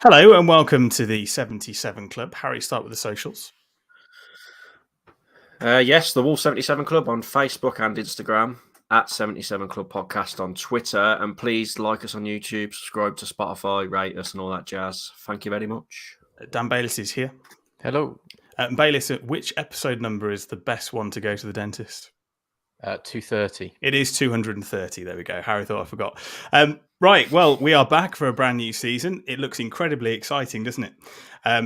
Hello and welcome to the 77 Club. Harry, start with the socials. Yes, the Wolf 77 Club on Facebook and Instagram, at 77 Club Podcast on Twitter, and please like us on YouTube, subscribe to Spotify, rate us and all that jazz. Thank you very much. Dan Bayliss is here. Hello. Bayliss, which episode number is the best one to go to the dentist? 230. It is 230. There we go. Harry thought I forgot. Right. Well, we are back for a brand new season. It looks incredibly exciting, doesn't it?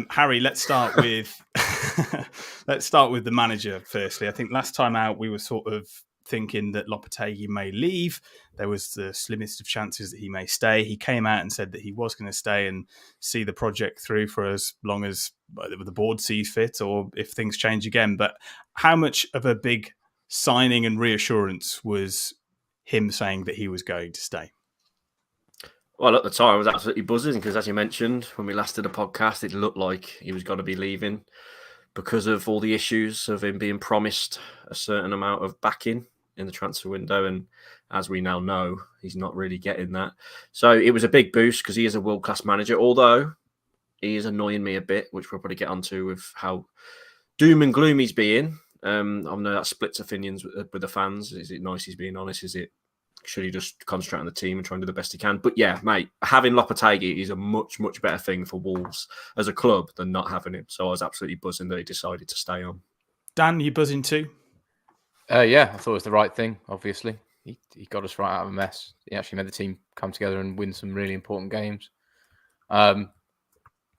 Harry, let's start with the manager. Firstly, I think last time out we were sort of thinking that Lopetegui may leave. There was the slimmest of chances that he may stay. He came out and said that he was going to stay and see the project through for as long as the board sees fit, or if things change again. But how much of a big signing and reassurance was him saying that he was going to stay? Well, at the time, I was absolutely buzzing because, as you mentioned, when we last did a podcast, it looked like he was going to be leaving because of all the issues of him being promised a certain amount of backing in the transfer window. And as we now know, he's not really getting that. So it was a big boost because he is a world-class manager, although he is annoying me a bit, which we'll probably get onto with how doom and gloom he's being. I know that splits opinions with the fans. Is it nice he's being honest? Should he just concentrate on the team and try and do the best he can? But yeah, mate, having Lopetegui is a much, much better thing for Wolves as a club than not having him. So I was absolutely buzzing that he decided to stay on. Dan, you buzzing too? Yeah, I thought it was the right thing, obviously. He got us right out of a mess. He actually made the team come together and win some really important games. That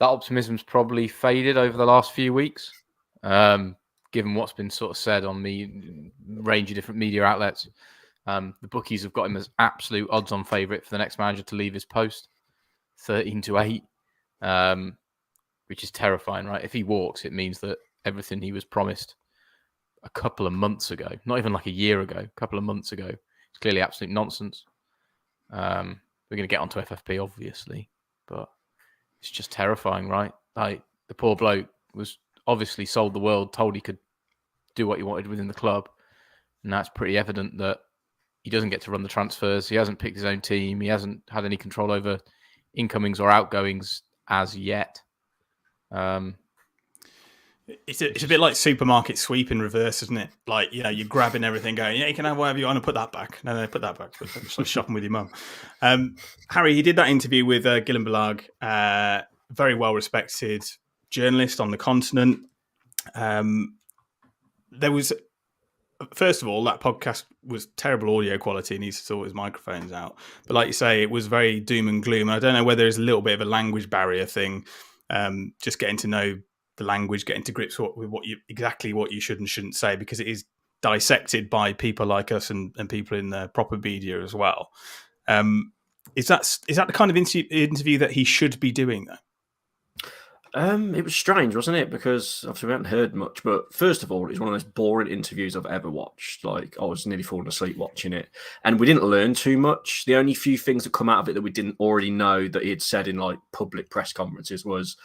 optimism's probably faded over the last few weeks. Given what's been sort of said on the range of different media outlets. The bookies have got him as absolute odds-on favourite for the next manager to leave his post, 13-8, which is terrifying, right? If he walks, it means that everything he was promised a couple of months ago, not even like a year ago, a couple of months ago, it's clearly absolute nonsense. We're going to get onto FFP, obviously, but it's just terrifying, right? Like, the poor bloke was obviously sold the world, told he could do what he wanted within the club. And that's pretty evident that he doesn't get to run the transfers. He hasn't picked his own team. He hasn't had any control over incomings or outgoings as yet. It's a bit like supermarket sweep in reverse, isn't it? Like, you know, you're grabbing everything going, yeah, you can have whatever you want to put that back. No, put that back. It's like shopping with your mum. Harry, he did that interview with Gillen Belag, very well-respected journalist on the continent. There was, first of all, that podcast was terrible audio quality. He needs to sort his microphones out. But like you say, it was very doom and gloom. I don't know whether there's a little bit of a language barrier thing, just getting to know the language, getting to grips with what you should and shouldn't say, because it is dissected by people like us and people in the proper media as well. Is that the kind of interview that he should be doing, though? It was strange, wasn't it? Because obviously we hadn't heard much. But first of all, it was one of the most boring interviews I've ever watched. Like, I was nearly falling asleep watching it. And we didn't learn too much. The only few things that come out of it that we didn't already know that he had said in like public press conferences was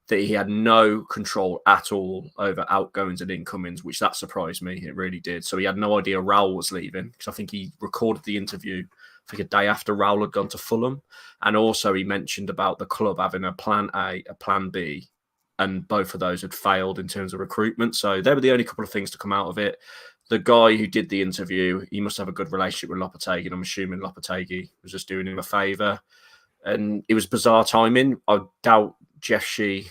that he had no control at all over outgoings and incomings, which that surprised me. It really did. So he had no idea Raul was leaving, because I think he recorded the interview, I think a day after Raul had gone to Fulham. And also he mentioned about the club having a plan A, a plan B, and both of those had failed in terms of recruitment. So they were the only couple of things to come out of it. The guy who did the interview, he must have a good relationship with Lopetegui, and I'm assuming Lopetegui was just doing him a favour. And it was bizarre timing. I doubt Jeff Shee,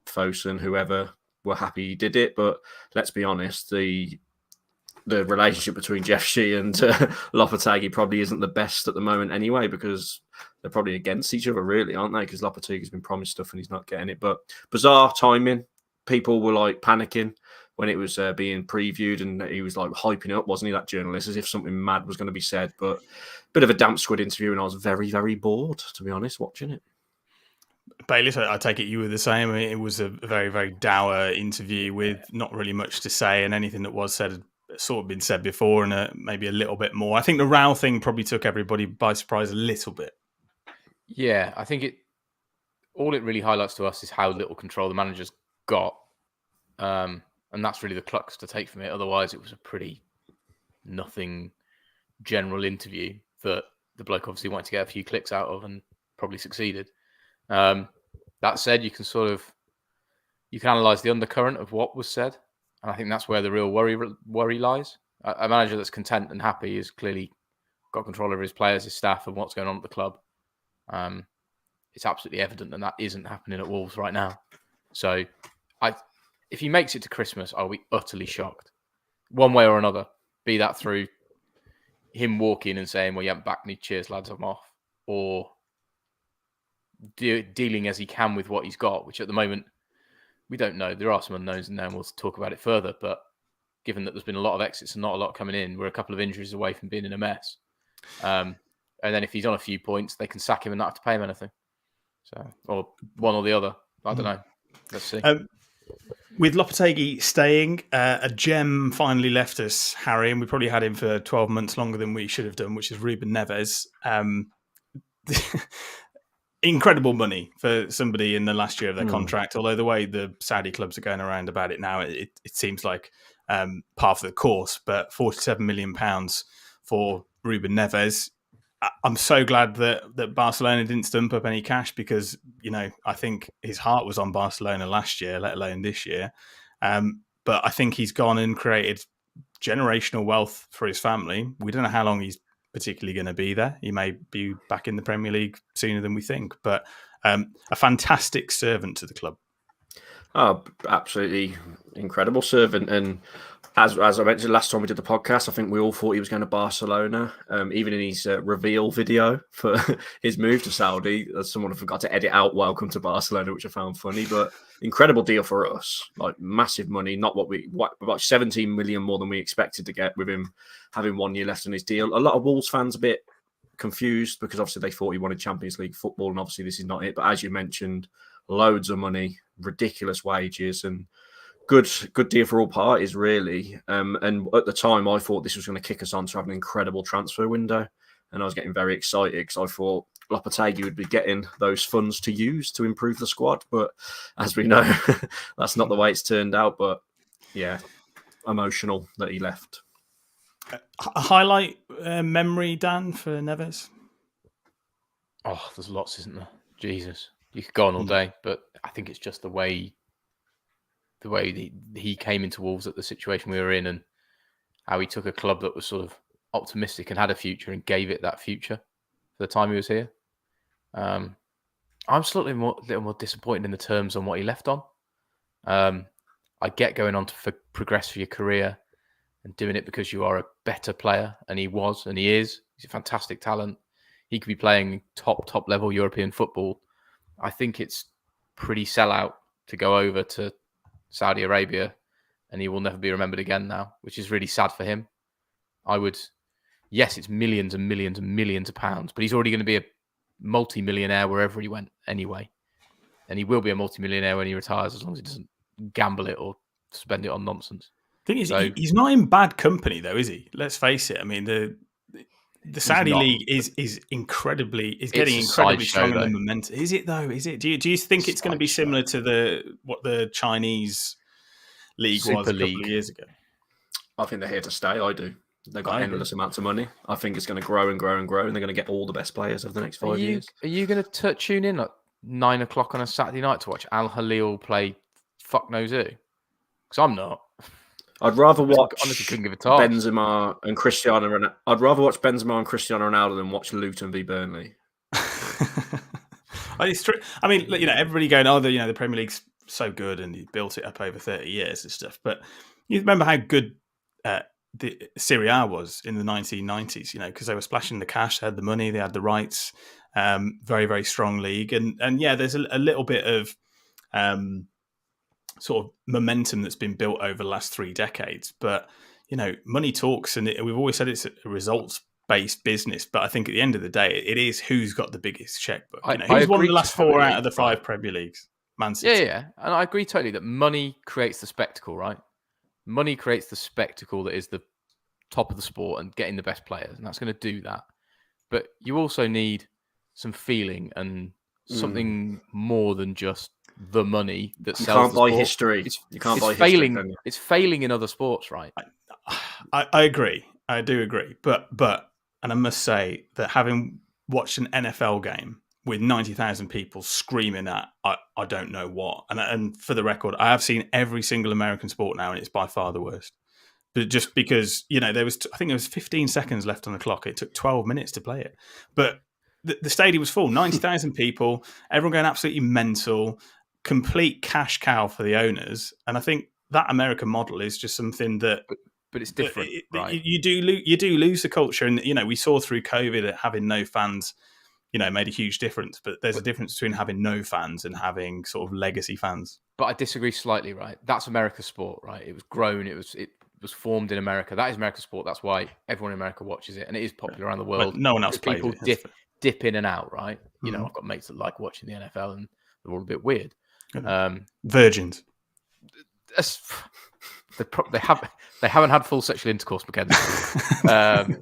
Fosun, whoever, were happy he did it. But let's be honest, the relationship between Jeff Shee and Lopetegui probably isn't the best at the moment anyway, because they're probably against each other, really, aren't they? Because Lopetegui's been promised stuff and he's not getting it. But bizarre timing. People were like panicking when it was being previewed, and he was like hyping it up, wasn't he, that journalist, as if something mad was going to be said. But a bit of a damp squid interview, and I was very, very bored, to be honest, watching it. Bayliss, I take it you were the same. I mean, it was a very, very dour interview with not really much to say, and anything that was said had sort of been said before, and maybe a little bit more. I think the Raul thing probably took everybody by surprise a little bit. Yeah, I think all it really highlights to us is how little control the manager's got. And that's really the crux to take from it. Otherwise, it was a pretty nothing general interview that the bloke obviously wanted to get a few clicks out of and probably succeeded. That said, you can analyse the undercurrent of what was said, and I think that's where the real worry lies. A manager that's content and happy has clearly got control over his players, his staff, and what's going on at the club. It's absolutely evident that isn't happening at Wolves right now. So, if he makes it to Christmas, I'll be utterly shocked, one way or another. Be that through him walking and saying, "Well, you haven't backed me. Cheers, lads, I'm off," or dealing as he can with what he's got, which at the moment we don't know. There are some unknowns, and then we'll talk about it further. But given that there's been a lot of exits and not a lot coming in, we're a couple of injuries away from being in a mess. And then if he's on a few points, they can sack him and not have to pay him anything. So, or one or the other. I don't know. Let's see. With Lopetegui staying, a gem finally left us, Harry, and we probably had him for 12 months longer than we should have done, which is Ruben Neves. Incredible money for somebody in the last year of their contract, although the way the Saudi clubs are going around about it now, it seems like par for the course, but £47 million for Ruben Neves. I'm so glad that Barcelona didn't stump up any cash because, I think his heart was on Barcelona last year, let alone this year. But I think he's gone and created generational wealth for his family. We don't know how long he's particularly going to be there. He may be back in the Premier League sooner than we think, but a fantastic servant to the club. Oh, absolutely incredible servant. And as I mentioned last time we did the podcast, I think we all thought he was going to Barcelona. Even in his reveal video for his move to Saudi, someone forgot to edit out "Welcome to Barcelona," which I found funny. But incredible deal for us, like massive money. Not about 17 million more than we expected to get with him having 1 year left on his deal. A lot of Wolves fans a bit confused because obviously they thought he wanted Champions League football, and obviously this is not it. But as you mentioned, loads of money, ridiculous wages, and good deal for all parties, really. And at the time, I thought this was going to kick us on to have an incredible transfer window, and I was getting very excited because I thought Lopetegui would be getting those funds to use to improve the squad. But as we know, that's not the way it's turned out. But yeah, emotional that he left. A highlight memory, Dan, for Neves? Oh, there's lots, isn't there? Jesus. You could go on all day, but I think it's just the way he came into Wolves at the situation we were in, and how he took a club that was sort of optimistic and had a future and gave it that future for the time he was here. I'm slightly a little more disappointed in the terms on what he left on. I get going on to progress for your career and doing it because you are a better player, and he was, and he is. He's a fantastic talent. He could be playing top level European football. I think it's pretty sellout to go over to Saudi Arabia, and he will never be remembered again now, which is really sad for him. Yes, it's millions and millions and millions of pounds, but he's already going to be a multi-millionaire wherever he went anyway. And he will be a multi-millionaire when he retires, as long as he doesn't gamble it or spend it on nonsense. The thing is, he's not in bad company, though, is he? Let's face it. I mean, the Saudi league is getting incredibly strong in the momentum. Is it though? Is it? Do you think it's going to be similar to what the Chinese league was a couple of years ago? I think they're here to stay. I do. They've got endless amounts of money. I think it's going to grow and grow and grow, and they're going to get all the best players over the next 5 years. Are you going to tune in at 9 o'clock on a Saturday night to watch Al Hilal play fuck knows who? Because I'm not. I'd rather watch honestly couldn't give a toss. Benzema and Cristiano Ronaldo. I'd rather watch Benzema and Cristiano Ronaldo than watch Luton v Burnley. It's true. I mean, everybody going, the Premier League's so good and he built it up over 30 years and stuff. But you remember how good the Serie A was in the 1990s, because they were splashing the cash, they had the money, they had the rights. Very, very strong league. And yeah, there's a little bit of sort of momentum that's been built over the last 3 decades. But, money talks, and we've always said it's a results-based business. But I think at the end of the day, it is who's got the biggest checkbook. Who's won the last 4 out of the 5 Premier Leagues? Man City. Yeah. And I agree totally that money creates the spectacle, right? Money creates the spectacle that is the top of the sport and getting the best players. And that's going to do that. But you also need some feeling and something more than just the money that sells. You can't buy history. You can't buy failing. History, it's failing in other sports, right? I agree. I do agree. But and I must say that having watched an NFL game with 90,000 people screaming at I don't know what. And for the record, I have seen every single American sport now, and it's by far the worst. But just because, I think there was 15 seconds left on the clock. It took 12 minutes to play it. But the stadium was full, 90,000 people, everyone going absolutely mental, complete cash cow for the owners. And I think that American model is just something that... But it's different, right? You do lose the culture. And, we saw through COVID that having no fans... made a huge difference, but there's a difference between having no fans and having sort of legacy fans. But I disagree slightly, right? That's America's sport, right? It was grown, it was formed in America. That is America's sport. That's why everyone in America watches it, and it is popular around the world. But no one else plays people it. dip in and out, right? I've got mates that like watching the NFL, and they're all a bit weird. Virgins. They haven't had full sexual intercourse, Mackenzie.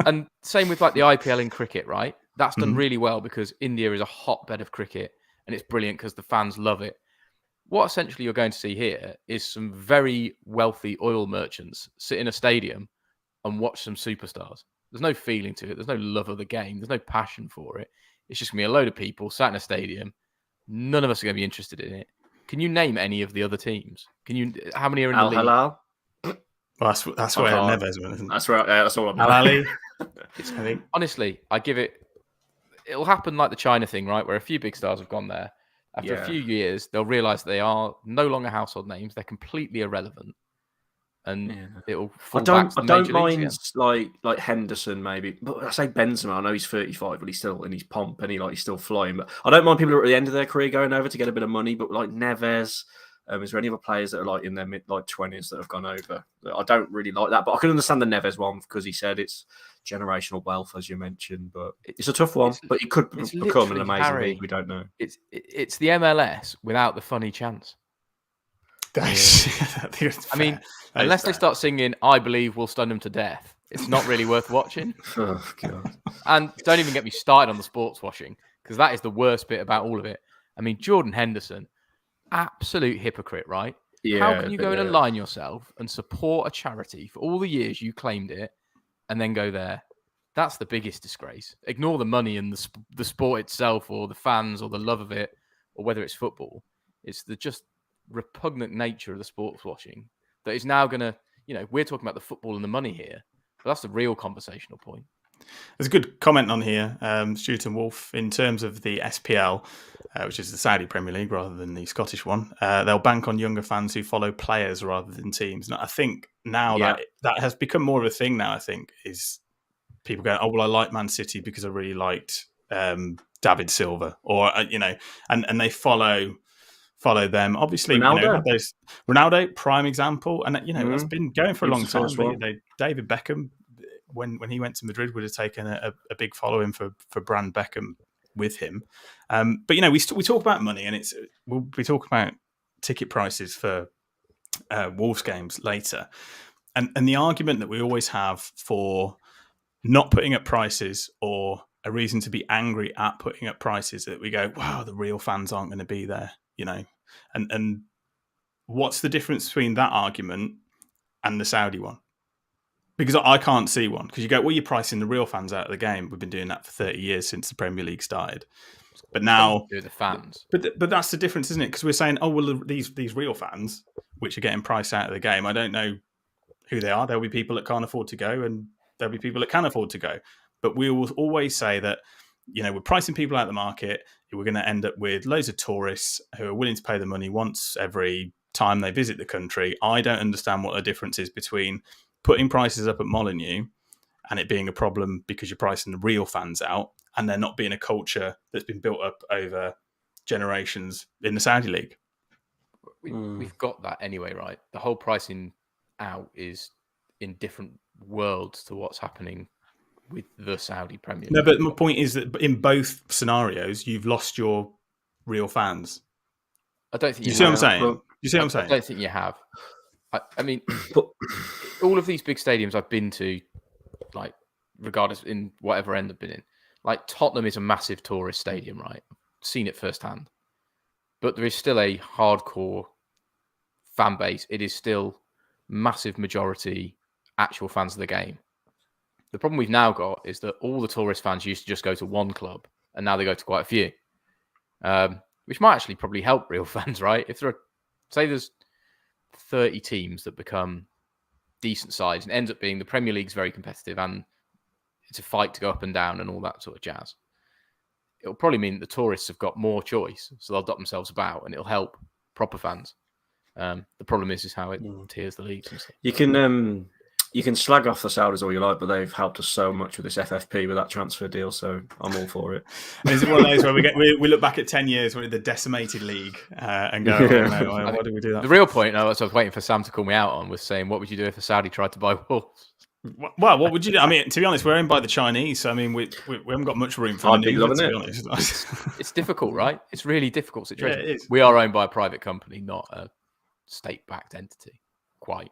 And same with like the IPL in cricket, right? That's done really well because India is a hotbed of cricket and it's brilliant because the fans love it. What essentially you're going to see here is some very wealthy oil merchants sit in a stadium and watch some superstars. There's no feeling to it. There's no love of the game. There's no passion for it. It's just going to be a load of people sat in a stadium. None of us are going to be interested in it. Can you name any of the other teams? How many are in the league? Al-Hilal? Well, that's where Neves went, isn't it? That's right. That's all I'm Al-Ali. Honestly, I give it. It'll happen like the China thing, right? Where a few big stars have gone there. After a few years, they'll realise they are no longer household names. They're completely irrelevant, and it'll. I don't mind like Henderson maybe, but I say Benzema. I know he's 35, but he's still in his pomp and he's still flying. But I don't mind people who are at the end of their career going over to get a bit of money. But like Neves. Is there any other players that are like in their mid 20s that have gone over? I don't really like that, but I can understand the Neves one because he said it's generational wealth, as you mentioned. But it's a tough one. But it could become an amazing league. We don't know. It's the MLS without the funny chance. I mean, unless they start singing "I believe we'll stun them to death," it's not really worth watching. Oh God! And don't even get me started on the sports washing because that is the worst bit about all of it. I mean, Jordan Henderson. Absolute hypocrite, right? Yeah, how can you go and align yourself and support a charity for all the years you claimed it and then go there? That's the biggest disgrace. Ignore the money and the sport itself or the fans or the love of it or whether it's football. It's the just repugnant nature of the sports washing that is now going to, we're talking about the football and the money here, but that's the real conversational point. There's a good comment on here, Stuart and Wolf, in terms of the SPL, which is the Saudi Premier League rather than the Scottish one. They'll bank on younger fans who follow players rather than teams. And I think now that has become more of a thing now, I think, is people going, oh, well, I like Man City because I really liked David Silva. Or, and they follow them. Obviously, Ronaldo, prime example. And, that's been going for a long time. David Beckham, when he went to Madrid, would have taken a big following for Brand Beckham with him. But we talk about money, and we'll be talking about ticket prices for Wolves games later. And the argument that we always have for not putting up prices or a reason to be angry at putting up prices that we go, wow, the real fans aren't going to be there, And what's the difference between that argument and the Saudi one? Because I can't see one. Because you go, well, you're pricing the real fans out of the game. We've been doing that for 30 years since the Premier League started. But now, the fans. But that's the difference, isn't it? Because we're saying, oh, well, these real fans, which are getting priced out of the game, I don't know who they are. There'll be people that can't afford to go, and there'll be people that can afford to go. But we will always say that, we're pricing people out of the market. We're going to end up with loads of tourists who are willing to pay the money once every time they visit the country. I don't understand what the difference is between putting prices up at Molineux and it being a problem because you're pricing the real fans out and there not being a culture that's been built up over generations in the Saudi League. We've got that anyway, right? The whole pricing out is in different worlds to what's happening with the Saudi Premier League. No, but my point is that in both scenarios, you've lost your real fans. I don't think you see what I'm saying? You see what I'm saying? I don't think you have. I mean, all of these big stadiums I've been to, like, regardless in whatever end I've been in, like Tottenham is a massive tourist stadium, right? I've seen it firsthand. But there is still a hardcore fan base. It is still massive majority actual fans of the game. the problem we've now got is that all the tourist fans used to just go to one club, and now they go to quite a few, which might actually probably help real fans, right? If there's 30 teams that become decent size and ends up being the Premier League's very competitive and it's a fight to go up and down and all that sort of jazz, it'll probably mean that the tourists have got more choice, so they'll dot themselves about and it'll help proper fans. The problem is how it tiers the leagues and stuff. You can slag off the Saudis all you like, but they've helped us so much with this FFP with that transfer deal, so I'm all for it. Is it one of those where we look back at 10 years when the decimated league and go, why did we do that? The real point, I was waiting for Sam to call me out on, was saying, what would you do if a Saudi tried to buy Wolves? Well, what would you do? I mean, to be honest, we're owned by the Chinese, so I mean, we haven't got much room for maneuver, to be honest. It's difficult, right? It's really difficult situation. Yeah, it is. We are owned by a private company, not a state-backed entity. Quite.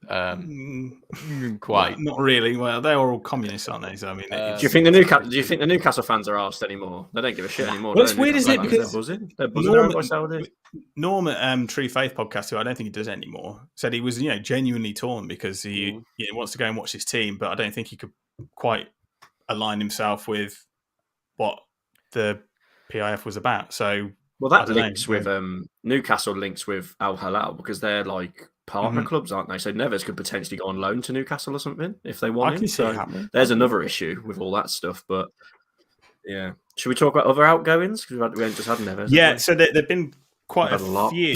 Quite. Not really. Well, they're all communists, aren't they? So I mean, do you think the Newcastle fans are arsed anymore? They don't give a shit anymore. Well, it's weird, isn't it? Because they're buzzing by Saudi. Norm at True Faith podcast, who I don't think he does anymore, said he was genuinely torn because he wants to go and watch his team, but I don't think he could quite align himself with what the PIF was about. So that links with Newcastle links with Al Hilal because they're like partner clubs, aren't they? So Neves could potentially go on loan to Newcastle or something if they want him. So there's another issue with all that stuff. But yeah, should we talk about other outgoings? Because we haven't just had Neves. Yeah, so there've been quite a few.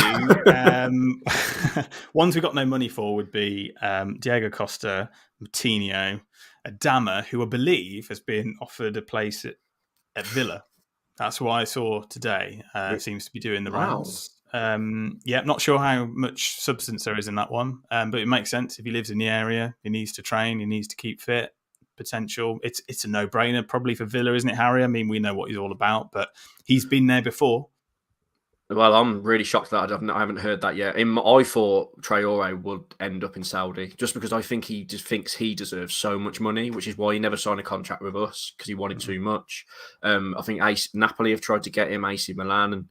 Ones we got no money for would be Diego Costa, Moutinho, Adama, who I believe has been offered a place at Villa. That's what I saw today. Seems to be doing the rounds. Not sure how much substance there is in that one, but it makes sense. If he lives in the area, he needs to train, he needs to keep fit. Potential. It's a no-brainer probably for Villa, isn't it, Harry? I mean, we know what he's all about, but he's been there before. Well, I'm really shocked that I haven't heard that yet. I thought Traore would end up in Saudi just because I think he just thinks he deserves so much money, which is why he never signed a contract with us because he wanted too much. I think Napoli have tried to get him, AC Milan, and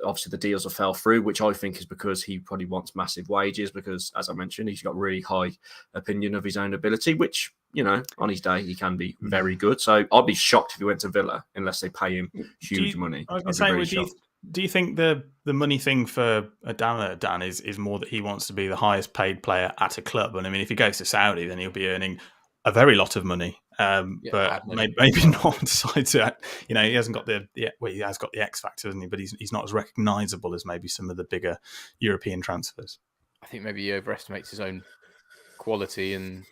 obviously the deals have fell through, which I think is because he probably wants massive wages because, as I mentioned, he's got really high opinion of his own ability, which, on his day, he can be very good. So I'd be shocked if he went to Villa unless they pay him huge money. I was going to say, do you think the money thing for Adama, Dan, is more that he wants to be the highest paid player at a club? And I mean, if he goes to Saudi, then he'll be earning a very lot of money. But maybe not decide to, he hasn't got he has got the X factor, hasn't he? But he's not as recognisable as maybe some of the bigger European transfers. I think maybe he overestimates his own quality, and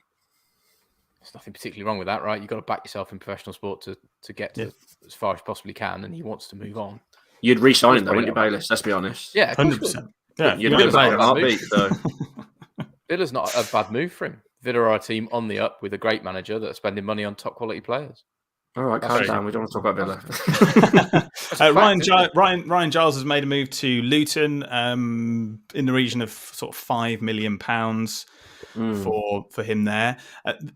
there's nothing particularly wrong with that, right? You've got to back yourself in professional sport to get to as far as possibly can, and he wants to move on. You'd re-sign him though, wouldn't you, Bayless? Let's be honest. Yeah, 100%. Yeah, you'd do that in a heartbeat. So Villa's not a bad move for him. Villa are a team on the up with a great manager that are spending money on top quality players. All right, calm down. We don't want to talk about Villa. Ryan Giles has made a move to Luton in the region of sort of £5 million for him there.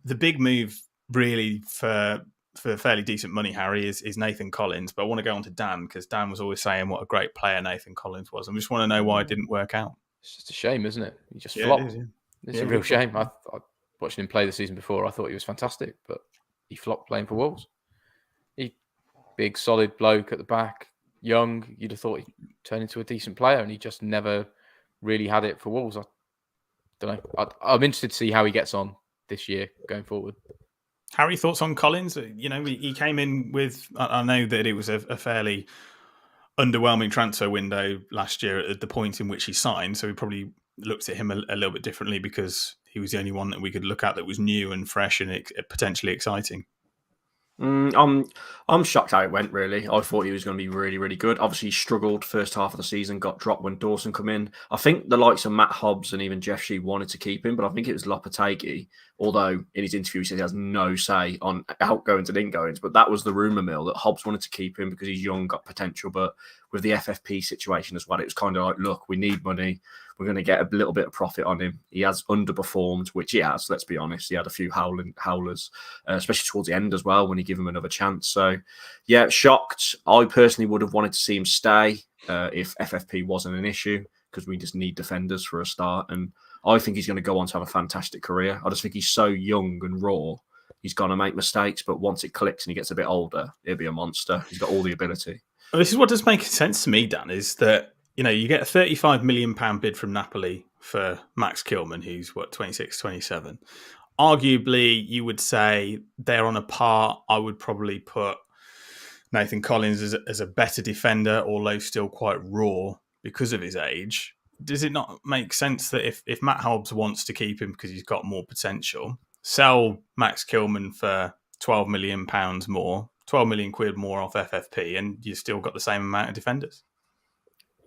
The big move, really, for fairly decent money, Harry, is Nathan Collins. But I want to go on to Dan because Dan was always saying what a great player Nathan Collins was. I just want to know why it didn't work out. It's just a shame, isn't it? He just flopped. It is, It's a real shame. I watching him play the season before, I thought he was fantastic, but he flopped playing for Wolves. Big, solid bloke at the back, young. You'd have thought he'd turn into a decent player, and he just never really had it for Wolves. I don't know. I'm interested to see how he gets on this year going forward. Harry, thoughts on Collins? He came in with, I know that it was a fairly underwhelming transfer window last year at the point in which he signed, so we probably looked at him a little bit differently because he was the only one that we could look at that was new and fresh and potentially exciting. I'm shocked how it went, really. I thought he was going to be really, really good. Obviously, he struggled first half of the season, got dropped when Dawson come in. I think the likes of Matt Hobbs and even Jeff Shee wanted to keep him, but I think it was Lopetegui, although in his interview he said he has no say on outgoings and ingoings, but that was the rumour mill, that Hobbs wanted to keep him because he's young, got potential, but with the FFP situation as well, it was kind of like, look, we need money. We're going to get a little bit of profit on him. He has underperformed, which he has, let's be honest. He had a few howlers, especially towards the end as well, when he gave him another chance. So, yeah, shocked. I personally would have wanted to see him stay if FFP wasn't an issue, because we just need defenders for a start. And I think he's going to go on to have a fantastic career. I just think he's so young and raw. He's going to make mistakes, but once it clicks and he gets a bit older, he'll be a monster. He's got all the ability. Well, this is what does make sense to me, Dan, is that, you get a £35 million bid from Napoli for Max Kilman, who's 26, 27. Arguably, you would say they're on a par. I would probably put Nathan Collins as a better defender, although still quite raw because of his age. Does it not make sense that if Matt Hobbs wants to keep him because he's got more potential, sell Max Kilman for £12 million more, 12 million quid more off FFP, and you've still got the same amount of defenders?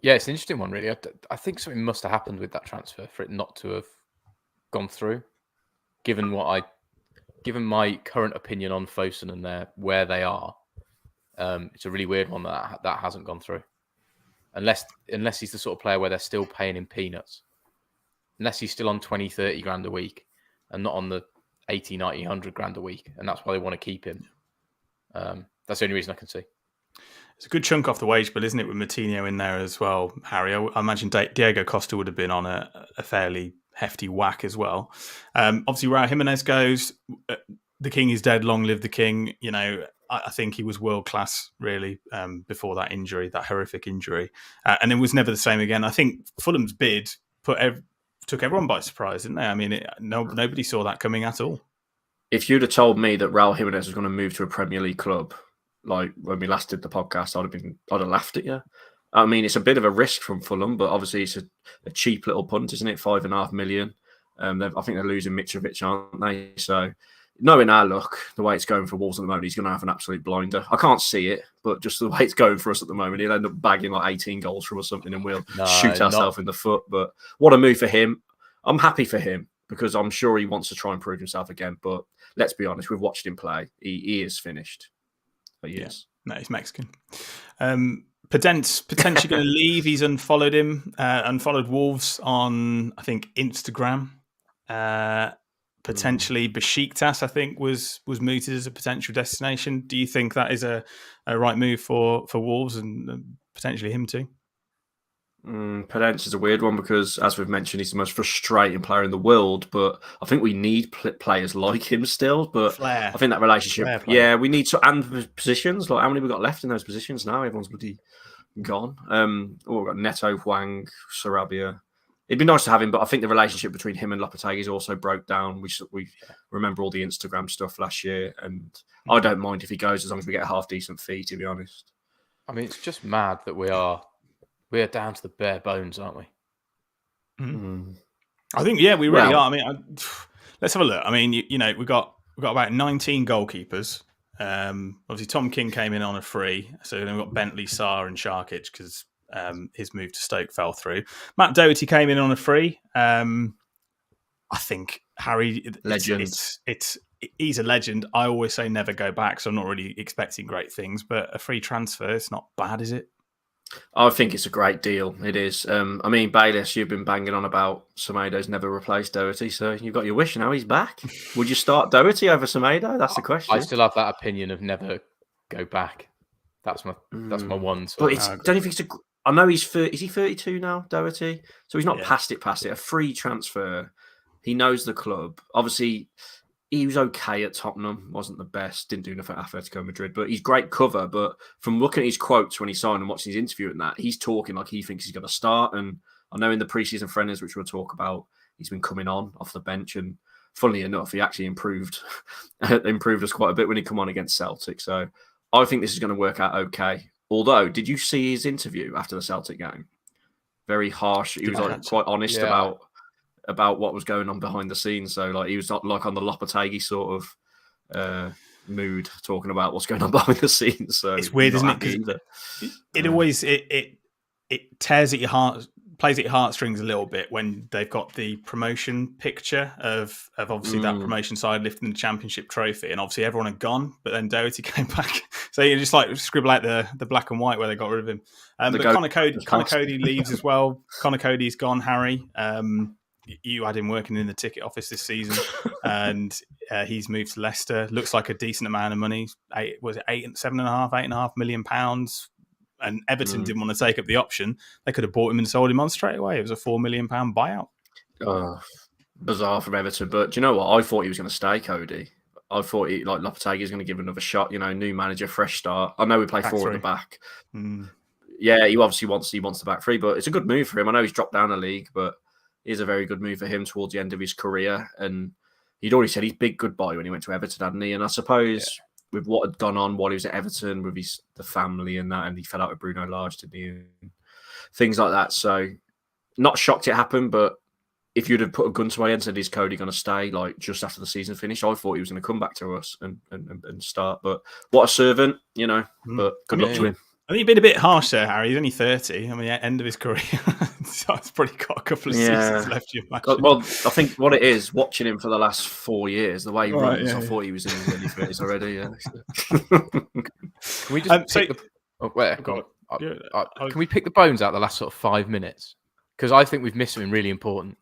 Yeah, it's an interesting one, really. I think something must have happened with that transfer for it not to have gone through. Given my current opinion on Fosun and where they are, it's a really weird one that hasn't gone through. Unless he's the sort of player where they're still paying him peanuts. Unless he's still on 20, 30 grand a week and not on the 80, 90, 100 grand a week. And that's why they want to keep him. That's the only reason I can see. It's a good chunk off the wage bill, isn't it, with Moutinho in there as well, Harry? I imagine Diego Costa would have been on a fairly hefty whack as well. Obviously, Raul Jimenez goes. The king is dead. Long live the king. I think he was world class, really, before that injury, that horrific injury. And it was never the same again. I think Fulham's bid took everyone by surprise, didn't they? I mean, nobody saw that coming at all. If you'd have told me that Raul Jimenez was going to move to a Premier League club, like when we last did the podcast, I'd have laughed at you. I mean, it's a bit of a risk from Fulham, but obviously it's a cheap little punt, isn't it? $5.5 million. I think they're losing Mitrovic, aren't they? So, knowing our luck, the way it's going for Wolves at the moment, he's going to have an absolute blinder. I can't see it, but just the way it's going for us at the moment, he'll end up bagging like 18 goals from or something, and we'll shoot ourselves in the foot. But what a move for him. I'm happy for him because I'm sure he wants to try and prove himself again. But let's be honest, we've watched him play. He is finished. But yes. No, he's Mexican. Pedent's potentially going to leave. He's unfollowed Wolves on, I think, Instagram. Potentially Besiktas, I think, was mooted as a potential destination. Do you think that is a right move for Wolves and potentially him too? Pedence is a weird one because, as we've mentioned, he's the most frustrating player in the world. But I think we need players like him still. But Flair. I think that relationship, we need to and positions. Like how many we got left in those positions now? Everyone's bloody gone. We've got Neto, Hwang, Sarabia. It'd be nice to have him, but I think the relationship between him and Lopetegui is also broke down. We remember all the Instagram stuff last year, and I don't mind if he goes as long as we get a half decent fee. To be honest, I mean, it's just mad that we are down to the bare bones, aren't we? I think we really are. I mean, let's have a look. I mean, we've got about 19 goalkeepers. Obviously, Tom King came in on a free, so then we've got Bentley, Sarr, and Sharkic because his move to Stoke fell through. Matt Doherty came in on a free. I think Harry, legend. He's a legend. I always say never go back, so I'm not really expecting great things. But a free transfer, it's not bad, is it? I think it's a great deal. It is. I mean, Bayless, you've been banging on about Semedo's never replaced Doherty, so you've got your wish now. He's back. Would you start Doherty over Semedo? That's the question. I still have that opinion of never go back. That's my one. But don't you think it's a? I know is he 32 now, Doherty? So he's not past it. A free transfer. He knows the club. Obviously, he was okay at Tottenham. Wasn't the best. Didn't do enough at Atletico Madrid. But he's great cover. But from looking at his quotes when he signed and watching his interview and that, he's talking like he thinks he's going to start. And I know in the preseason friendlies, which we'll talk about, he's been coming on off the bench. And funnily enough, he actually improved us quite a bit when he come on against Celtic. So I think this is going to work out okay. Although, did you see his interview after the Celtic game? Very harsh. He was quite honest about what was going on behind the scenes. So like he was not like on the Lopetegui sort of mood talking about what's going on behind the scenes. So it's weird, isn't it? Because it always it tears at your heart, plays at your heartstrings a little bit when they've got the promotion picture of obviously that promotion side lifting the championship trophy, and obviously everyone had gone, but then Doherty came back. So you just like scribble out the black and white where they got rid of him. But Connor Coady leaves as well. Connor Coady's gone, Harry. You had him working in the ticket office this season, and he's moved to Leicester. Looks like a decent amount of money. £8.5 million. And Everton didn't want to take up the option. They could have bought him and sold him on straight away. It was a £4 million buyout. Bizarre from Everton. But do you know what? I thought he was going to stay, Coady. I thought Lopetegui was going to give another shot. New manager, fresh start. I know we play Back 4 at three. the back. Mm. Yeah, he obviously wants the back 3, but it's a good move for him. I know he's dropped down a league, but it is a very good move for him towards the end of his career. And he'd already said his big goodbye when he went to Everton, hadn't he? And I suppose with what had gone on while he was at Everton with the family and that, and he fell out with Bruno Lage, didn't he? And things like that. So not shocked it happened, but if you'd have put a gun to my head and said, is Coady going to stay like just after the season finished, I thought he was going to come back to us and start. But what a servant, but good luck to him. I think you've been a bit harsh there, Harry. He's only 30. I mean, end of his career. So he's probably got a couple of seasons left, you imagine. Well, I think what it is, watching him for the last 4 years, the way he runs, I thought he was in his early 30s already. Yeah. Can we just can we pick the bones out the last sort of 5 minutes? Because I think we've missed something really important.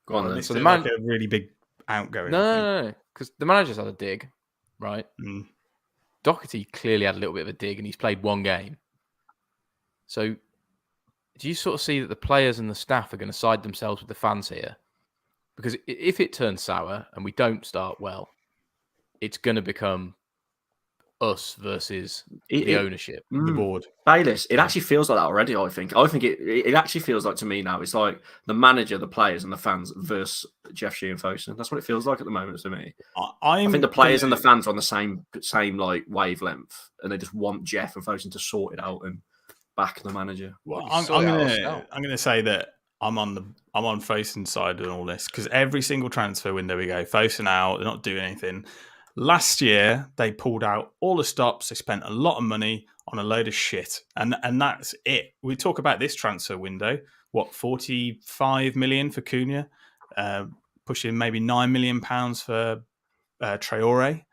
Go on then. So like a really big outgoing. No. Because the manager's had a dig, right? Mm. Doherty clearly had a little bit of a dig and he's played 1 game. So do you sort of see that the players and the staff are going to side themselves with the fans here? Because if it turns sour and we don't start well, it's going to become us versus the ownership, the board. Bayliss, it actually feels like that already, I think. I think it actually feels like to me now, it's like the manager, the players and the fans versus Jeff Shee and Fosun. That's what it feels like at the moment to me. I think the players and the fans are on the same like wavelength and they just want Jeff and Fosun to sort it out and back the manager. Well, I'm going to say that I'm on Fosun's side in all this because every single transfer window we go, Fosun out, they're not doing anything. Last year, they pulled out all the stops. They spent a lot of money on a load of shit. And that's it. We talk about this transfer window. What, 45 million for Cunha? Pushing maybe £9 million for Traore.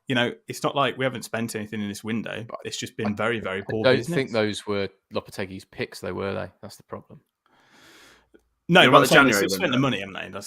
It's not like we haven't spent anything in this window. It's just been very, very poor business. I don't think those were Lopetegui's picks, though, were they? That's the problem. No, but they've spent the money, haven't they? They've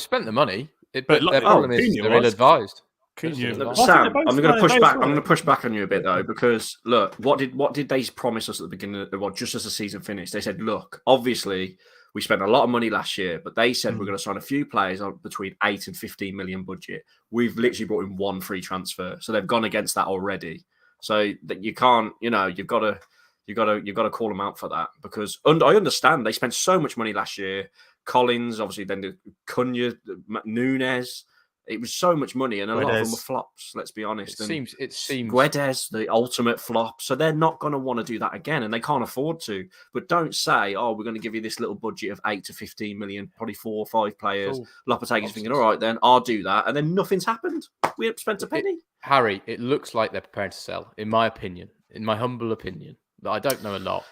spent the money. But their problem is they're ill-advised. Sam, I'm going to push back on you a bit though, because look, what did they promise us at the beginning? Just as the season finished, they said, look, obviously we spent a lot of money last year, but they said we're going to sign a few players on between 8 and 15 million budget. We've literally brought in 1 free transfer, so they've gone against that already. So that you can't, you've got to call them out for that because I understand they spent so much money last year. Collins, obviously, then the Cunha, Nunes. It was so much money, and a lot of them were flops. Let's be honest. It seems Guedes, the ultimate flop. So they're not going to want to do that again, and they can't afford to. But don't say, "Oh, we're going to give you this little budget of 8 to 15 million, probably 4 or 5 players." Lopetegui's thinking, "All right, then I'll do that," and then nothing's happened. We haven't spent a penny. Harry, it looks like they're prepared to sell. In my opinion, in my humble opinion, that I don't know a lot.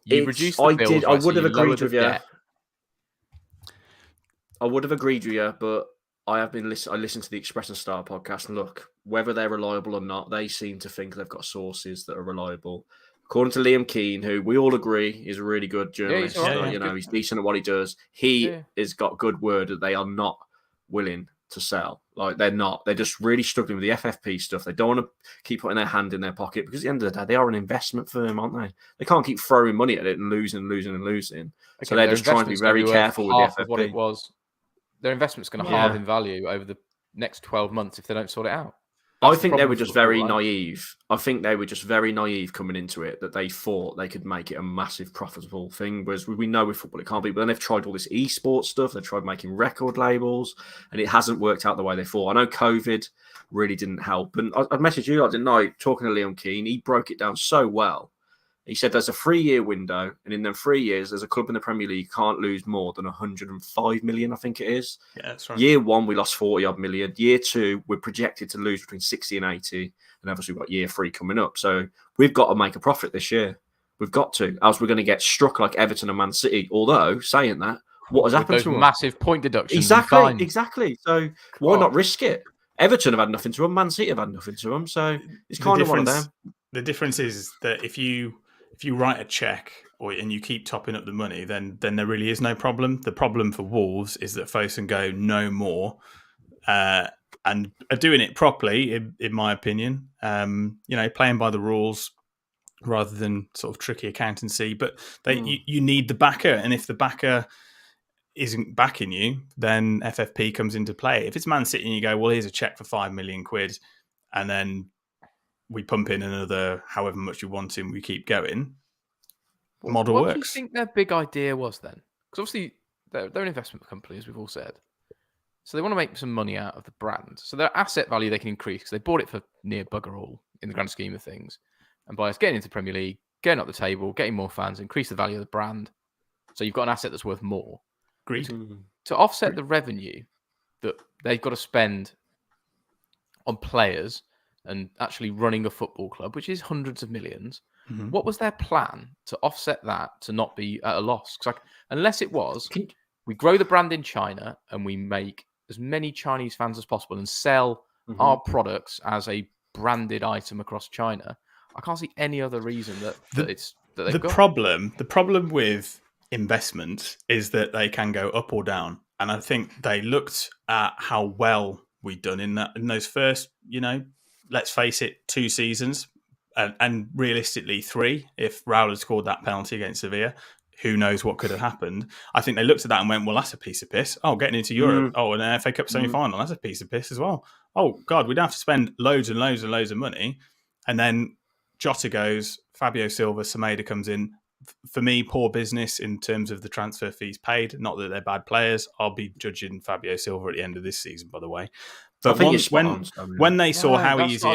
You reduced the bills. I would have agreed with you. I would have agreed with you, but I listened to the Express and Star podcast, and look, whether they're reliable or not, they seem to think they've got sources that are reliable. According to Liam Keane, who we all agree is a really good journalist, he's decent at what he does. He has got good word that they are not willing to sell. Like they're not. They're just really struggling with the FFP stuff. They don't want to keep putting their hand in their pocket because at the end of the day, they are an investment firm, aren't they? They can't keep throwing money at it and losing. Okay, so they're just trying to be very careful with the FFP. What it was. Their investment's going to halve in value over the next 12 months if they don't sort it out. I think they were just very naive. I think they were just very naive coming into it that they thought they could make it a massive profitable thing. Whereas we know with football it can't be. But then they've tried all this esports stuff. They've tried making record labels, and it hasn't worked out the way they thought. I know COVID really didn't help. And I messaged you, didn't I? Talking to Liam Keane, he broke it down so well. He said there's a 3-year window, and in them 3 years, there's a club in the Premier League can't lose more than 105 million, I think it is. Yeah, that's right. Year 1, we lost 40-odd million. Year 2, we're projected to lose between 60 and 80. And obviously, we've got year 3 coming up. So we've got to make a profit this year. We've got to. Else we're going to get struck like Everton and Man City. Although, saying that, what has happened to them? Massive point deductions. Exactly. So why not risk it? Everton have had nothing to them. Man City have had nothing to them. So it's kind of one of them. The difference is that if you write a check and you keep topping up the money, then there really is no problem. The problem for Wolves is that Fosun go no more and are doing it properly, in my opinion. Playing by the rules rather than sort of tricky accountancy. But you need the backer, and if the backer isn't backing you, then FFP comes into play. If it's Man City and you go, well, here's a check for £5 million, and then we pump in another however much we want in, we keep going. Model what works. do you think their big idea was then? Because obviously they're an investment company, as we've all said. So they want to make some money out of the brand. So their asset value they can increase because they bought it for near bugger all in the grand scheme of things. And by us getting into the Premier League, getting up the table, getting more fans, increase the value of the brand. So you've got an asset that's worth more. Agreed. To offset the revenue that they've got to spend on players and actually running a football club, which is hundreds of millions, what was their plan to offset that to not be at a loss? Because unless it was, we grow the brand in China and we make as many Chinese fans as possible and sell our products as a branded item across China, I can't see any other reason that they've got. The problem with investment is that they can go up or down. And I think they looked at how well we'd done in those first, let's face it, 2 seasons, and realistically 3. If Raul had scored that penalty against Sevilla, who knows what could have happened. I think they looked at that and went, well, that's a piece of piss. Oh, getting into Europe. Oh, an FA Cup semi-final. That's a piece of piss as well. Oh, God, we'd have to spend loads and loads and loads of money. And then Jota goes, Fabio Silva, Semedo comes in. For me, poor business in terms of the transfer fees paid. Not that they're bad players. I'll be judging Fabio Silva at the end of this season, by the way. But when they saw how easy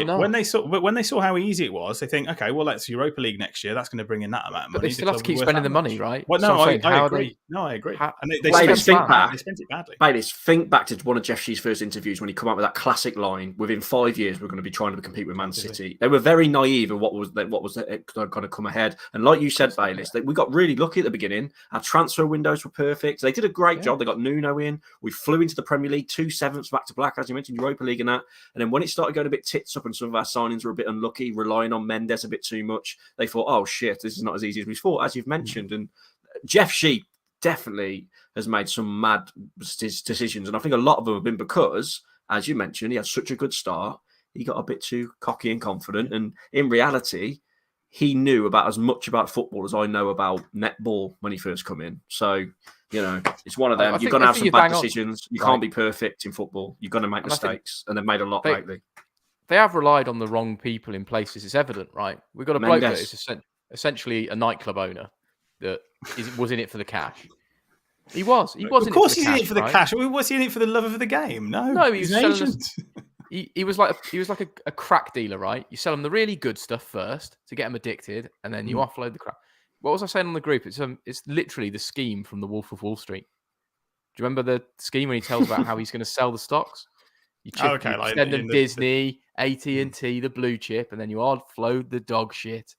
it was, they think, okay, well, that's Europa League next year. That's going to bring in that amount of money. But they still have to keep spending the money, right? Well, no, I agree. I agree. And they spent it badly. Bayless, think back to one of Jeff Shee's first interviews when he come out with that classic line: "Within 5 years, we're going to be trying to compete with Man City." They were very naive of what was going to come ahead. And like you said, Bayless, we got really lucky at the beginning. Our transfer windows were perfect. They did a great job. They got Nuno in. We flew into the Premier League 2 sevenths back to black, as you mentioned, Europa League and that. And then when it started going a bit tits up and some of our signings were a bit unlucky, relying on Mendes a bit too much, they thought, oh shit, this is not as easy as we thought, as you've mentioned. And Jeff Shee definitely has made some mad decisions. And I think a lot of them have been because, as you mentioned, he had such a good start. He got a bit too cocky and confident. And in reality, he knew about as much about football as I know about netball when he first come in. So, it's one of them. You're going to have some bad decisions. You can't be perfect in football. You're going to make mistakes. And they've made a lot lately. They have relied on the wrong people in places. It's evident, right? We've got a bloke that is essentially a nightclub owner that was in it for the cash. He was. Of course he's in it for the cash. Was he in it for the love of the game? No, he was selling us. He was like a crack dealer, right? You sell them the really good stuff first to get them addicted, and then you offload the crap. What was I saying on the group? It's literally the scheme from The Wolf of Wall Street. Do you remember the scheme when he tells about how he's going to sell the stocks? You send them Disney, AT&T, the blue chip, and then you offload the dog shit.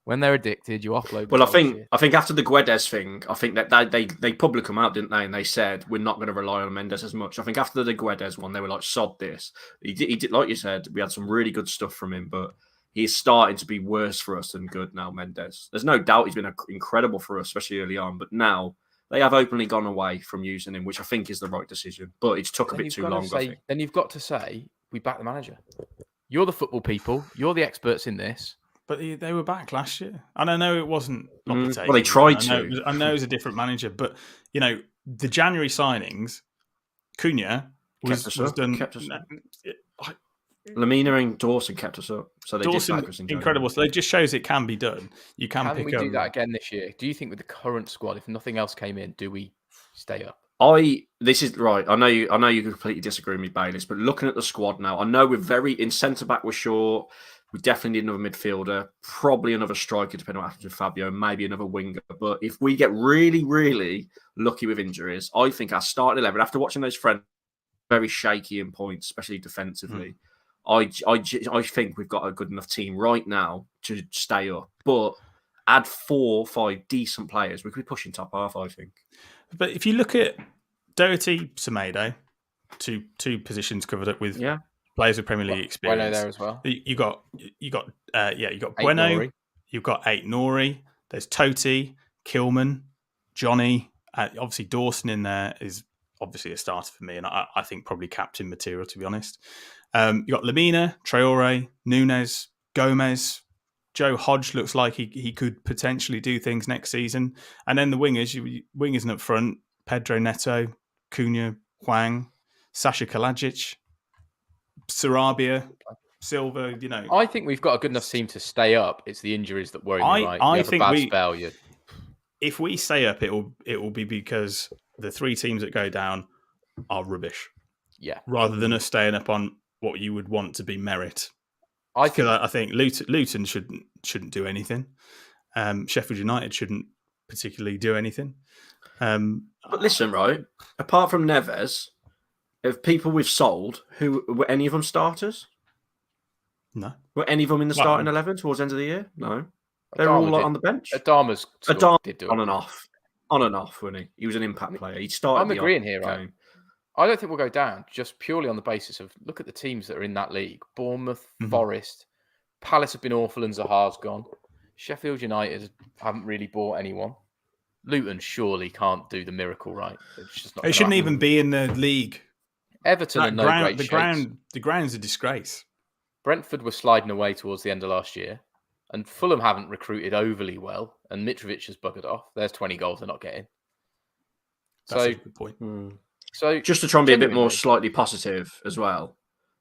When they're addicted, you offload. Well, I think after the Guedes thing, I think that they publicly come out, didn't they? And they said we're not going to rely on Mendes as much. I think after the Guedes one, they were like, "Sod this." He did, like you said, we had some really good stuff from him, but he's starting to be worse for us than good now. Mendes, there's no doubt he's been incredible for us, especially early on. But now they have openly gone away from using him, which I think is the right decision. But it's took a bit too long. I think. Then you've got to say we back the manager. You're the football people. You're the experts in this. But they were back last year. And I know it wasn't Lopetegui. Well, they tried to. I know it was a different manager. But, the January signings, Cunha was done. Lamina and Dawson kept us up. So they Dawson, did back us in incredible. So it just shows it can be done. You can pick up. Can we do that again this year? Do you think with the current squad, if nothing else came in, do we stay up? This is right. I know you completely disagree with me, Bayliss, but looking at the squad now, I know we're very in centre back. We're short. We definitely need another midfielder, probably another striker, depending on what happens with Fabio, maybe another winger. But if we get really, really lucky with injuries, I think our starting 11, after watching those friends, very shaky in points, especially defensively. I think we've got a good enough team right now to stay up. But add 4 or 5 decent players, we could be pushing top half, I think. But if you look at Doherty, Semedo, two positions covered up with players with Premier League experience. Bueno there as well. You got Bueno. Nori. You've got Nori. There's Totti, Kilman, Johnny. Obviously Dawson in there is obviously a starter for me, and I think probably captain material, to be honest. You got Lamina, Traore, Nunes, Gomez. Joe Hodge looks like he could potentially do things next season. And then the wingers and up front, Pedro Neto, Cunha, Hwang, Sasha Kalajic, Sarabia, Silva. I think we've got a good enough team to stay up. It's the injuries that worry me, right? I You have think a bad spell. If we stay up, it will be because the 3 teams that go down are rubbish. Yeah. Rather than us staying up on what you would want to be merit. I think Luton shouldn't do anything. Sheffield United shouldn't particularly do anything. But listen, right? Apart from Neves, of people we've sold, who were any of them starters? No. Were any of them in the starting 11 towards the end of the year? No. They were all on the bench. Adama's did do it. On and off. On and off, wasn't he? He was an impact player. He started I'm agreeing here, game. Right? I don't think we'll go down just purely on the basis of look at the teams that are in that league. Bournemouth, Forest, Palace have been awful and Zaha's gone. Sheffield United haven't really bought anyone. Luton surely can't do the miracle, right? It's just not. They shouldn't even be in the league. Everton are no great shakes. The ground's a disgrace. Brentford were sliding away towards the end of last year, and Fulham haven't recruited overly well, and Mitrovic has buggered off. There's 20 goals they're not getting. That's a good point. So just to try and be a bit more slightly positive as well,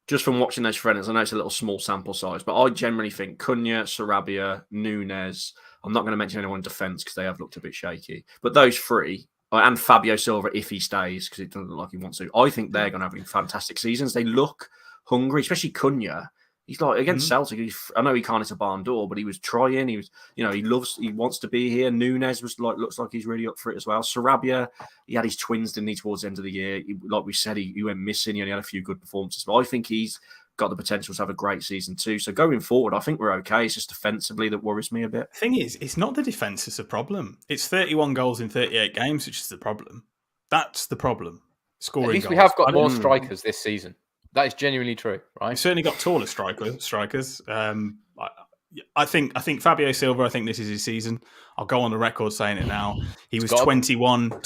just from watching those friends, I know it's a little small sample size, but I generally think Cunha, Sarabia, Nunes, I'm not going to mention anyone in defence because they have looked a bit shaky, but those 3, and Fabio Silva if he stays, because it doesn't look like he wants to, I think they're going to have fantastic seasons. They look hungry, especially Cunha. He's like against Celtic. I know he can't hit a barn door, but he was trying. He was, he wants to be here. Nunes looks like he's really up for it as well. Sarabia, he had his twins, didn't he, towards the end of the year? Like we said, he went missing. He only had a few good performances, but I think he's got the potential to have a great season too. So going forward, I think we're okay. It's just defensively that worries me a bit. The thing is, it's not the defence that's a problem. It's 31 goals in 38 games, which is the problem. That's the problem. Scoring. At least goals. we have got more strikers this season. That is genuinely true, right? We've certainly got taller strikers. I think Fabio Silva, I think this is his season. I'll go on the record saying it now. He was 21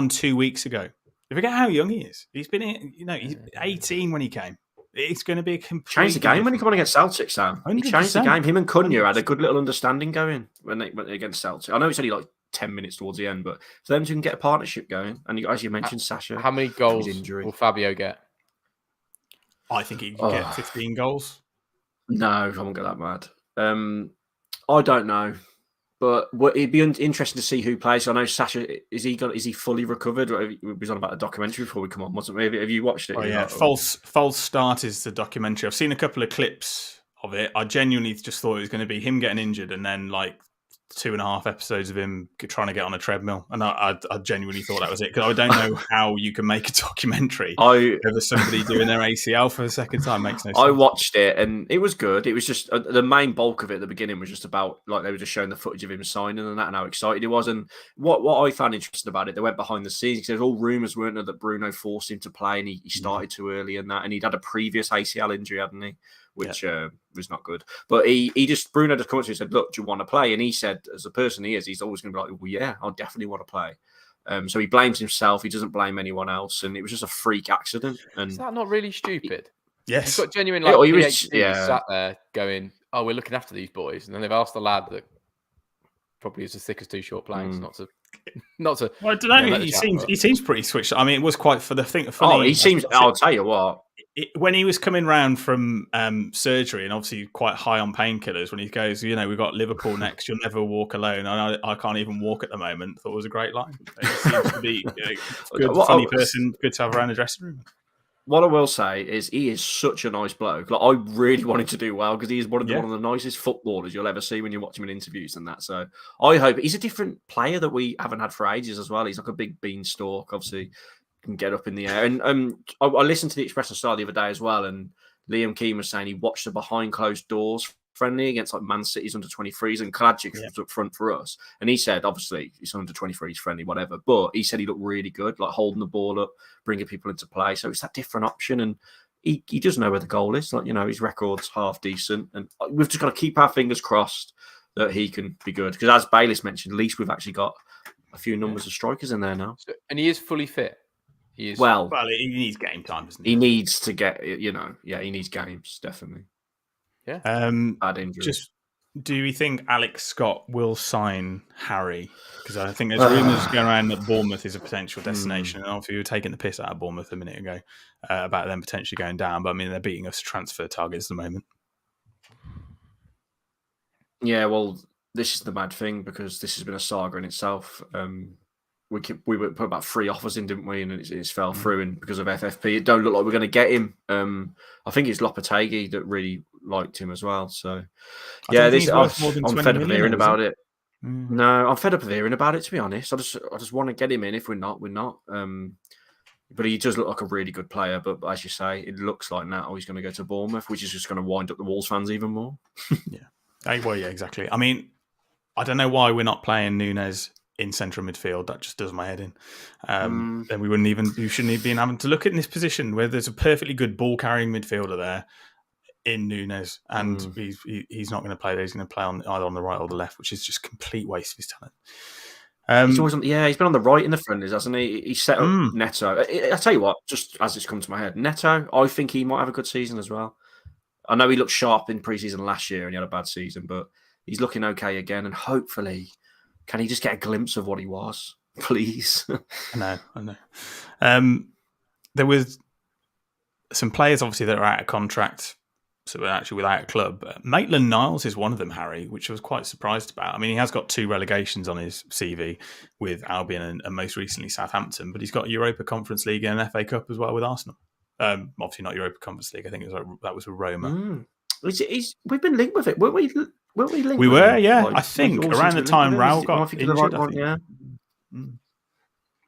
2 weeks ago. You forget how young he is. He's been, he's 18 when he came. It's going to be a complete change the game when he come on against Celtic, Sam. 100%. He changed the game. Him and Cunha had a good little understanding going when they went against Celtic. I know it's only like 10 minutes towards the end, but for them to get a partnership going, and as you mentioned, Sasha, how many goals will Fabio get? I think he can get 15 goals. No, I won't get that mad. I don't know, but it'd be interesting to see who plays. I know Sasha is he fully recovered? We was on about a documentary before we come on, wasn't we? Have you watched it? Oh yeah, False Start is the documentary. I've seen a couple of clips of it. I genuinely just thought it was going to be him getting injured and then like 2.5 episodes of him trying to get on a treadmill, and I genuinely thought that was it, because I don't know how you can make a documentary over somebody doing their ACL for the second time. Makes no sense. I watched it and it was good. It was just the main bulk of it at the beginning was just about, like, they were just showing the footage of him signing and that, and how excited he was. And what I found interesting about it, they went behind the scenes because there's all rumours, weren't there, that Bruno forced him to play and he started too early and that, and he'd had a previous ACL injury, hadn't he? Which was not good. But Bruno just come up to him and said, look, do you want to play? And he said, as a person he is, he's always going to be like, well, yeah, I definitely want to play. So he blames himself. He doesn't blame anyone else. And it was just a freak accident. And is that not really stupid? Yes. You've got genuine PhDs sat there going, oh, we're looking after these boys. And then they've asked the lad that probably is as thick as 2 short planks not to. Well, I don't know. He seems pretty switched. I mean, it was quite for the thing. Funny. Oh, he seems. I'll tell you what. When he was coming round from surgery and obviously quite high on painkillers, when he goes, we've got Liverpool next. You'll never walk alone. I can't even walk at the moment. Thought it was a great line. He seems to be a good, funny person. Good to have around the dressing room. What I will say is he is such a nice bloke. Like, I really wanted to do well because he is one of the nicest footballers you'll ever see when you watch him in interviews and that. So I hope he's a different player that we haven't had for ages as well. He's like a big beanstalk, obviously can get up in the air. And I listened to the Express Star the other day as well, and Liam Keane was saying he watched the behind closed doors friendly against like Man City's under 23s, and Kalajic was up front for us. And he said, obviously, he's under 23s friendly, whatever. But he said he looked really good, like holding the ball up, bringing people into play. So it's that different option. And he does know where the goal is. Like, his record's half decent. And we've just got to keep our fingers crossed that he can be good. Because as Bayliss mentioned, at least we've actually got a few numbers of strikers in there now. And he is fully fit. He is. Well, he needs game time, doesn't he? He needs to get, he needs games, definitely. Yeah. Bad injury. Do we think Alex Scott will sign Harry? Because I think there's rumours going around that Bournemouth is a potential destination. And obviously, we were taking the piss out of Bournemouth a minute ago about them potentially going down. But I mean, they're beating us transfer targets at the moment. Yeah, well, this is the mad thing because this has been a saga in itself. We put about 3 offers in, didn't we? And it's fell through, and because of FFP, it don't look like we're going to get him. I think it's Lopetegui that really liked him as well. So, yeah, I'm fed up of hearing about it. No, I'm fed up of hearing about it. To be honest, I just want to get him in. If we're not, we're not. But he does look like a really good player. But as you say, it looks like now he's going to go to Bournemouth, which is just going to wind up the Wolves fans even more. Well, yeah, exactly. I mean, I don't know why we're not playing Nunes in central midfield. That just does my head in. Then we shouldn't even be having to look at in this position where there's a perfectly good ball carrying midfielder there in Nunes, and he's not going to play there. He's going to play on either on the right or the left, which is just complete waste of his talent. He's always he's been on the right in the friendlies, hasn't he? He set up Neto. I tell you what, just as it's come to my head, Neto, I think he might have a good season as well. I know he looked sharp in pre-season last year and he had a bad season, but he's looking okay again. And hopefully, can he just get a glimpse of what he was, please? I know. There was some players, obviously, that are out of contract, so we're actually without a club. Maitland-Niles is one of them, Harry, which I was quite surprised about. I mean, he has got 2 relegations on his CV with Albion and most recently Southampton, but he's got Europa Conference League and an FA Cup as well with Arsenal. Obviously not Europa Conference League. I think that was with Roma. We've been linked with it, weren't we? Linked we were, yeah. Like, I think around the time Raul got injured.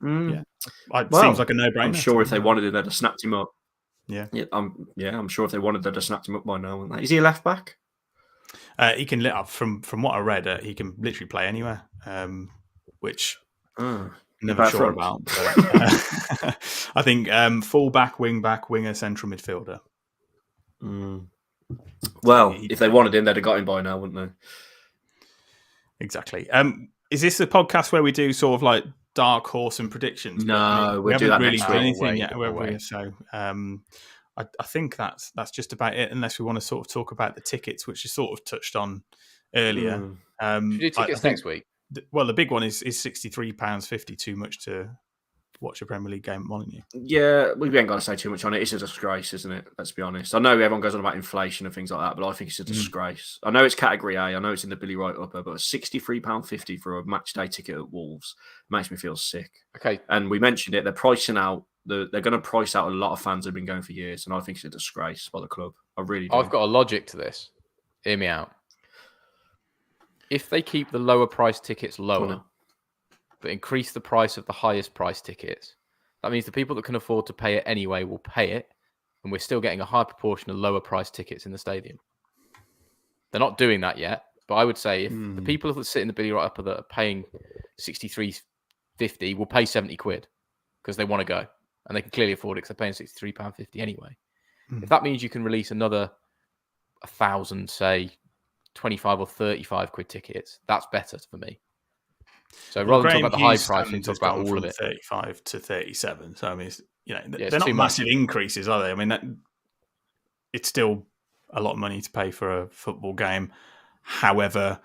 It seems like a no-brainer. I'm sure if they wanted it, they'd have snapped him up. Yeah. I'm sure if they wanted, they'd have snapped him up by now, wouldn't they? Is he a left back? He can from what I read, he can literally play anywhere, which never sure about. But, I think full back, wing back, winger, central midfielder. Well, if they wanted him, they'd have got him by now, wouldn't they? Exactly. Is this a podcast where we do sort of like dark horse and predictions? No, we haven't really done anything yet. So I think that's just about it, unless we want to sort of talk about the tickets, which is sort of touched on earlier. Should we do tickets next week? Well, the big one is £63.50 too much to watch a Premier League game at Molineux? Yeah, we ain't got to say too much on it. It's a disgrace, isn't it? Let's be honest. I know everyone goes on about inflation and things like that, but I think it's a disgrace. I know it's Category A. I know it's in the Billy Wright upper, but £63.50 for a match day ticket at Wolves makes me feel sick. Okay. And we mentioned it. They're pricing out. They're going to price out a lot of fans who have been going for years, and I think it's a disgrace by the club. I really do. I've got a logic to this. Hear me out. If they keep the lower price tickets lower, but increase the price of the highest price tickets, that means the people that can afford to pay it anyway will pay it, and we're still getting a high proportion of lower price tickets in the stadium. They're not doing that yet, but I would say if the people that sit in the Billy Wright upper that are paying £63.50 will pay £70 because they want to go, and they can clearly afford it because they're paying £63.50 anyway. If that means you can release another 1,000, say 25 or 35 quid tickets, that's better for me. So rather than talk about the high price, we talk about all of it. 35 to 37. So I mean, they're not massive increases, are they? I mean, it's still a lot of money to pay for a football game. However,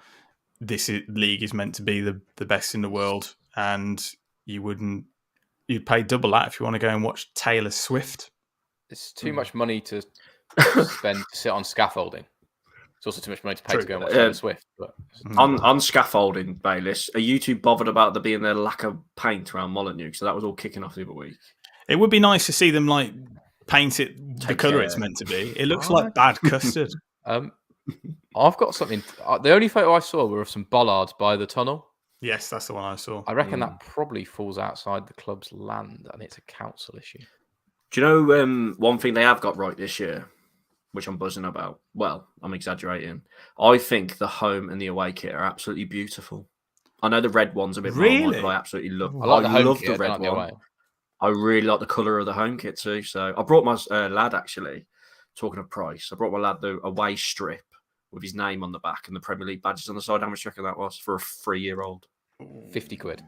this league is meant to be the best in the world, and you'd pay double that if you want to go and watch Taylor Swift. It's too much money to spend to sit on scaffolding. It's also too much money to pay to go and watch Taylor Swift. But... On scaffolding, Bayliss, are you too bothered about there being their lack of paint around Molineux? So that was all kicking off the other week. It would be nice to see them paint it the colour it's meant to be. It looks like bad custard. I've got something. The only photo I saw were of some bollards by the tunnel. Yes, that's the one I saw. I reckon that probably falls outside the club's land, and it's a council issue. Do you know one thing they have got right this year, which I'm buzzing about? Well, I'm exaggerating. I think the home and the away kit are absolutely beautiful. I know the red one's a bit more, but I absolutely love. I love the red one. I really like the colour of the home kit too. So I brought my lad, actually, talking of price, I brought my lad the away strip with his name on the back and the Premier League badges on the side. How much do you reckon that was for a 3-year-old? £50.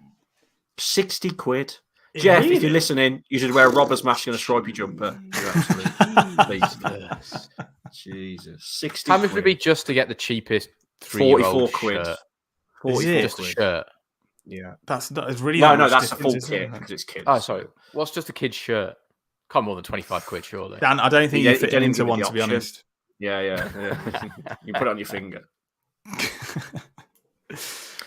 60 quid. Jeff, if you're listening, you should wear a robber's mask and a stripy jumper. You're absolutely beast. Jesus. 60 How much would it be just to get the cheapest 3-year-old 44 quid. shirt. 44 Just a quid. shirt. Yeah. That's really No, much that's a difference, full isn't kit it? because it's kids. Oh, sorry. What's just a kid's shirt? Can't more than 25 quid, surely. Dan, I don't think You you fit don't even into give it one, the to be option. honest. Yeah. You put it on your finger.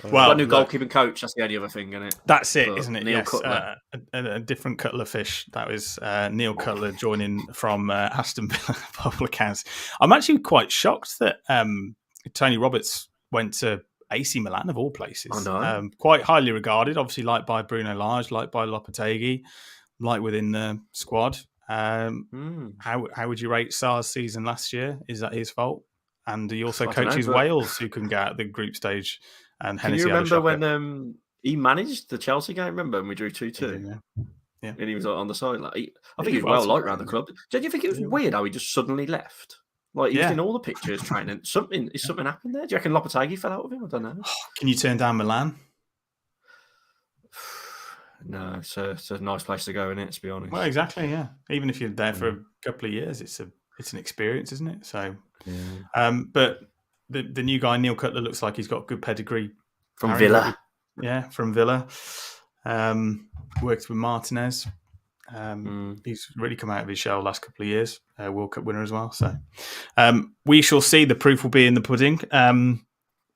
Well, got a new goalkeeping coach. That's the only other thing, isn't it? That's it, But isn't it? Neil Yes, Cutler. a different Cutler fish. That was Neil Cutler joining from Aston Villa, public accounts. I'm actually quite shocked that Tony Roberts went to AC Milan of all places. I know. Quite highly regarded, obviously liked by Bruno Lage, liked by Lopetegui, liked within the squad. How would you rate Sa's season last year? Is that his fault? And he also coaches Wales, who can get out the group stage. And can you remember when he managed the Chelsea game? Remember when we drew 2-2? Yeah. And he was on the side. I think he was well liked around the club. Don't you think it was weird how he just suddenly left? Like he was in all the pictures training. Something happened there? Do you reckon Lopetegui fell out of him? I don't know. Can you turn down Milan? No, it's a nice place to go, isn't it? To be honest. Well, exactly. Yeah. Even if you're there for a couple of years, it's an experience, isn't it? So, but the new guy Neil Cutler looks like he's got good pedigree from Villa. Yeah, from Villa. Worked with Martinez. He's really come out of his shell last couple of years. World Cup winner as well. So we shall see. The proof will be in the pudding.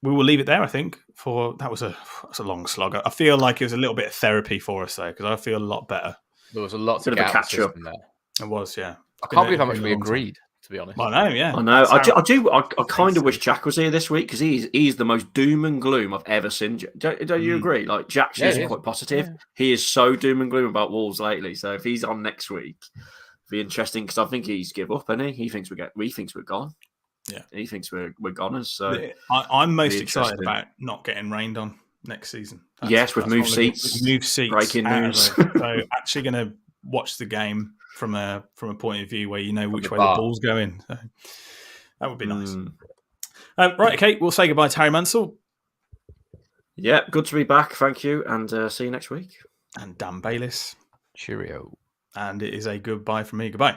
We will leave it there, I think. That was a long slog. I feel like it was a little bit of therapy for us, though, because I feel a lot better. There was a lot to get out of there. It was, yeah. I can't believe how much we agreed, to be honest. I know, yeah. I know. I kind of wish Jack was here this week because he's the most doom and gloom I've ever seen. Don't you agree? Like Jack's usually quite positive. Yeah. He is so doom and gloom about Wolves lately. So if he's on next week, it'll be interesting because I think he's give up, and he thinks we're gone. Yeah, he thinks we're goners. So I'm most excited about not getting rained on next season. That's move seats, breaking news. So actually going to watch the game from a point of view where you know which way the ball's going. So that would be nice. Right, okay, we'll say goodbye to Harry Mansell. Yeah, good to be back. Thank you, and see you next week. And Dan Bayliss. Cheerio. And it is a goodbye from me. Goodbye.